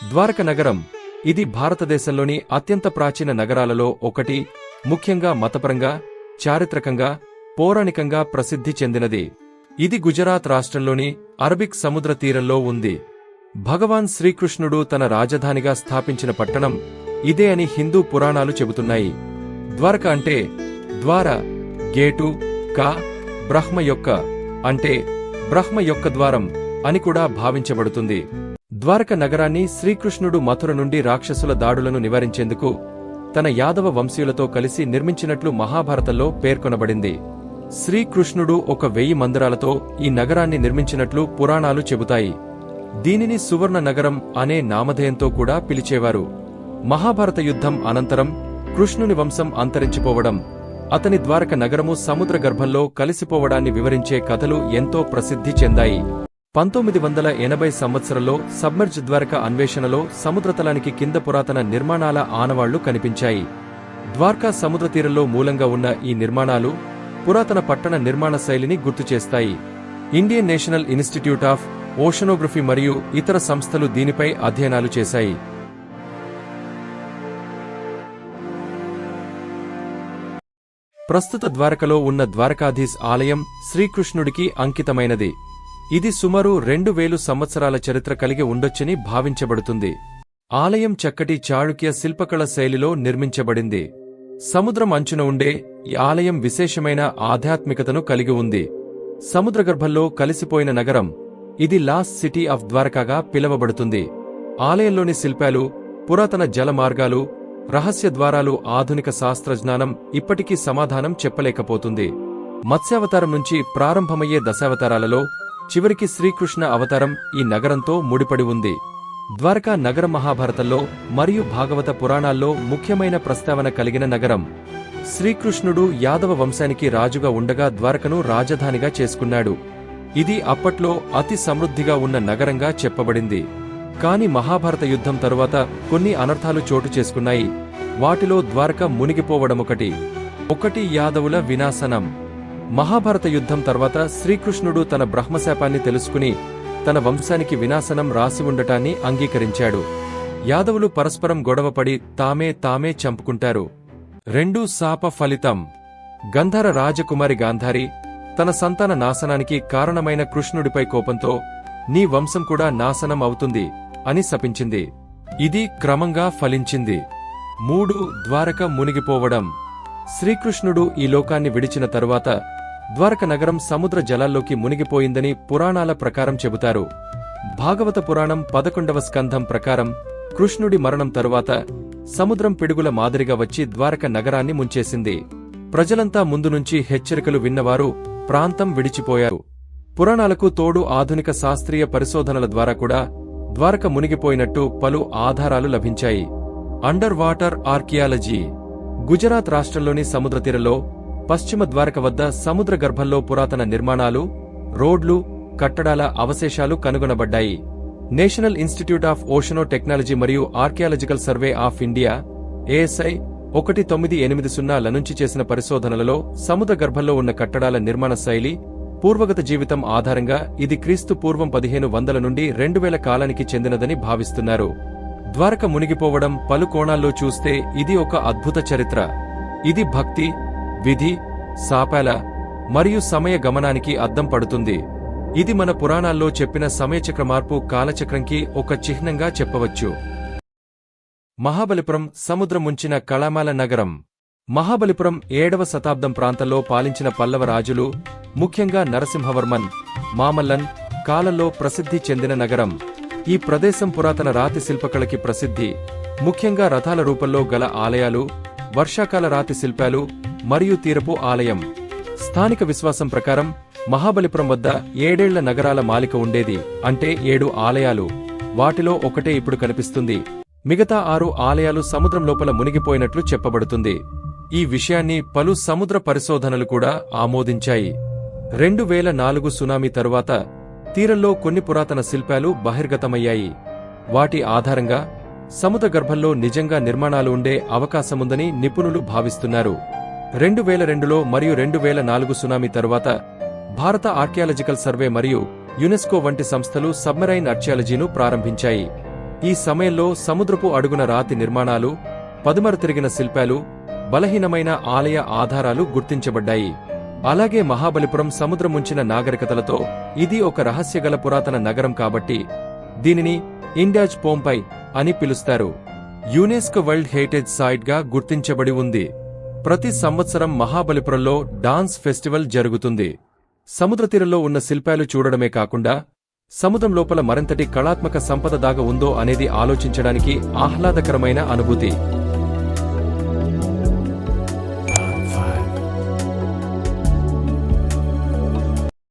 ద్వారక నగరం ఇది భారతదేశంలోని అత్యంత ప్రాచీన నగరాలలో ఒకటి, ముఖ్యంగా మతపరంగా, చారిత్రకంగా, పౌరాణికంగా ప్రసిద్ధి చెందినది. ఇది గుజరాత్ రాష్ట్రంలోని అరబిక్ సముద్ర తీరంలో ఉంది. భగవాన్ శ్రీకృష్ణుడు తన రాజధానిగా స్థాపించిన పట్టణం ఇదే అని హిందూ పురాణాలు చెబుతున్నాయి. ద్వారక అంటే ద్వార, గేటు, కా, బ్రహ్మ యొక్క అంటే బ్రహ్మ యొక్క ద్వారం అని కూడా భావించబడుతుంది. ద్వారక నగరాన్ని శ్రీకృష్ణుడు మథుర నుండి రాక్షసుల దాడులను నివారించేందుకు తన యాదవ వంశీయులతో కలిసి నిర్మించినట్లు మహాభారతంలో పేర్కొనబడింది. శ్రీకృష్ణుడు 1000 మందిరాలతో ఈ నగరాన్ని నిర్మించినట్లు పురాణాలు చెబుతాయి. దీనిని సువర్ణ నగరం అనే నామధేయంతో కూడా పిలిచేవారు. మహాభారత యుద్ధం అనంతరం కృష్ణుని వంశం అంతరించిపోవడం, అతని ద్వారక నగరము సముద్ర గర్భంలో కలిసిపోవడాన్ని వివరించే కథలు ఎంతో ప్రసిద్ధి చెందాయి. 1980 సంవత్సరంలో సబ్మెర్జ్ ద్వారక అన్వేషణలో సముద్రతలానికి కింద పురాతన నిర్మాణాల ఆనవాళ్లు కనిపించాయి. ద్వారకా సముద్ర తీరంలో మూలంగా ఉన్న ఈ నిర్మాణాలు పురాతన పట్టణ నిర్మాణ శైలిని గుర్తుచేస్తాయి. Indian national institute of oceanography మరియు ఇతర సంస్థలు దీనిపై అధ్యయనాలు చేశాయి. ప్రస్తుత ద్వారకలో ఉన్న ద్వారకాధీశ్ ఆలయం శ్రీకృష్ణుడికి అంకితమైనది. ఇది సుమారు 2000 సంవత్సరాల చరిత్ర కలిగి ఉండొచ్చని భావించబడుతుంది. ఆలయం చక్కటి చాళుక్య శిల్పకళ శైలిలో నిర్మించబడింది. సముద్రం అంచున ఉండే ఈ ఆలయం విశేషమైన ఆధ్యాత్మికతను కలిగి ఉంది. సముద్రగర్భంలో కలిసిపోయిన నగరం ఇది లాస్ట్ సిటీ ఆఫ్ ద్వారకాగా పిలువబడుతుంది. ఆలయంలోని శిల్పాలు, పురాతన జల మార్గాలు, రహస్య ద్వారాలు ఆధునిక శాస్త్రజ్ఞానం ఇప్పటికీ సమాధానం చెప్పలేకపోతుంది. మత్స్యావతారం నుంచి ప్రారంభమయ్యే దశావతారాలలో చివరికి శ్రీకృష్ణ అవతారం ఈ నగరంతో ముడిపడి ఉంది. ద్వారకా నగర మహాభారతంలో మరియు భాగవత పురాణాల్లో ముఖ్యమైన ప్రస్తావన కలిగిన నగరం. శ్రీకృష్ణుడు యాదవ వంశానికి రాజుగా ఉండగా ద్వారకను రాజధానిగా చేసుకున్నాడు. ఇది అప్పట్లో అతి సమృద్ధిగా ఉన్న నగరంగా చెప్పబడింది. కాని మహాభారత యుద్ధం తరువాత కొన్ని అనర్థాలు చోటు చేసుకున్నాయి. వాటిలో ద్వారక మునిగిపోవడమొకటి యాదవుల వినాశనం. మహాభారత యుద్ధం తర్వాత శ్రీకృష్ణుడు తన బ్రహ్మశాపాన్ని తెలుసుకుని తన వంశానికి వినాశనం రాసి ఉండటాన్ని అంగీకరించాడు. యాదవులు పరస్పరం గొడవపడి తామే చంపుకుంటారు. 2 శాప ఫలితం. గంధర రాజకుమారి గాంధారి తన సంతాన నాశనానికి కారణమైన కృష్ణుడిపై కోపంతో నీ వంశం కూడా నాశనం అవుతుంది అని శపించింది. ఇది క్రమంగా ఫలించింది. 3 ద్వారక మునిగిపోవడం. శ్రీకృష్ణుడు ఈ లోకాన్ని విడిచిన తరువాత ద్వారక నగరం సముద్ర జలాల్లోకి మునిగిపోయిందని పురాణాల ప్రకారం చెబుతారు. భాగవత పురాణం 11వ స్కంధం ప్రకారం కృష్ణుడి మరణం తరువాత సముద్రం పిడుగుల మాదిరిగా వచ్చి ద్వారక నగరాన్ని ముంచేసింది. ప్రజలంతా ముందు నుంచి హెచ్చరికలు విన్నవారు ప్రాంతం విడిచిపోయారు. పురాణాలకు తోడు ఆధునిక శాస్త్రీయ పరిశోధనల ద్వారా కూడా ద్వారక మునిగిపోయినట్టు పలు ఆధారాలు లభించాయి. Under water archaeology. గుజరాత్ రాష్ట్రంలోని సముద్రతీరంలో పశ్చిమ ద్వారక వద్ద సముద్ర గర్భంలో పురాతన నిర్మాణాలు, రోడ్లు, కట్టడాల అవశేషాలు కనుగొనబడ్డాయి. నేషనల్ ఇన్స్టిట్యూట్ ఆఫ్ ఓషనో టెక్నాలజీ మరియు archaeological survey of India ASI 1980 నుంచి చేసిన పరిశోధనలలో సముద్ర గర్భంలో ఉన్న కట్టడాల నిర్మాణ శైలి, పూర్వగత జీవితం ఆధారంగా ఇది క్రీస్తు పూర్వం 1500 నుండి 2000 కాలానికి చెందినదని భావిస్తున్నారు. ద్వారక మునిగిపోవడం పలు కోణాల్లో చూస్తే ఇది ఒక అద్భుత చరిత్ర. ఇది భక్తి, విధి, శాపాల మరియు సమయ గమనానికి అద్దం పడుతుంది. ఇది మన పురాణాల్లో చెప్పిన సమయచక్ర మార్పు కాలచక్రంకి ఒక చిహ్నంగా చెప్పవచ్చు. మహాబలిపురం సముద్రం ముంచిన కళామాల నగరం. మహాబలిపురం 7వ శతాబ్దం ప్రాంతంలో పాలించిన పల్లవ రాజులు, ముఖ్యంగా నరసింహవర్మన్, మామల్లన్ కాలంలో ప్రసిద్ధి చెందిన నగరం. ఈ ప్రదేశం పురాతన రాతి శిల్పకళకి ప్రసిద్ధి, ముఖ్యంగా రథాల రూపంలో గల ఆలయాలు, వర్షాకాల రాతి శిల్పాలు మరియు తీరపు ఆలయం. స్థానిక విశ్వాసం ప్రకారం మహాబలిపురం వద్ద 7 ఏళ్ల నగరాల మాలిక ఉండేది, అంటే 7 ఆలయాలు. వాటిలో ఒకటే ఇప్పుడు కనిపిస్తుంది. మిగతా 6 ఆలయాలు సముద్రం లోపల మునిగిపోయినట్లు చెప్పబడుతుంది. ఈ విషయాన్ని పలు సముద్ర పరిశోధనలు కూడా ఆమోదించాయి. 2004 సునామీ తరువాత తీరంలో కొన్ని పురాతన శిల్పాలు బహిర్గతమయ్యాయి. వాటి ఆధారంగా సముద్ర గర్భంలో నిజంగా నిర్మాణాలు ఉండే అవకాశముందని నిపుణులు భావిస్తున్నారు. 2002లో మరియు 2004 సునామీ తరువాత భారత ఆర్కియాలజికల్ సర్వే మరియు యునెస్కో వంటి సంస్థలు సబ్మెరైన్ ఆర్కియాలజీను ప్రారంభించాయి. ఈ సమయంలో సముద్రపు అడుగున రాతి నిర్మాణాలు, పదుమర తిరిగిన శిల్పాలు, బలహీనమైన ఆలయ ఆధారాలు గుర్తించబడ్డాయి. అలాగే మహాబలిపురం సముద్రముంచిన నాగరికతలతో ఇది ఒక రహస్యగల పురాతన నగరం కాబట్టి దీనిని ఇండాజ్ పోంపై అని పిలుస్తారు. యునెస్కో వరల్డ్ హెరిటేజ్ సైట్గా గుర్తించబడి ఉంది. ప్రతి సంవత్సరం మహాబలిపురంలో డాన్స్ ఫెస్టివల్ జరుగుతుంది. సముద్రతీరంలో ఉన్న శిల్పాలు చూడడమే కాకుండా సముద్రం లోపల మరింతటి కళాత్మక సంపద దాగ ఉందో అనేది ఆలోచించడానికి ఆహ్లాదకరమైన అనుభూతి.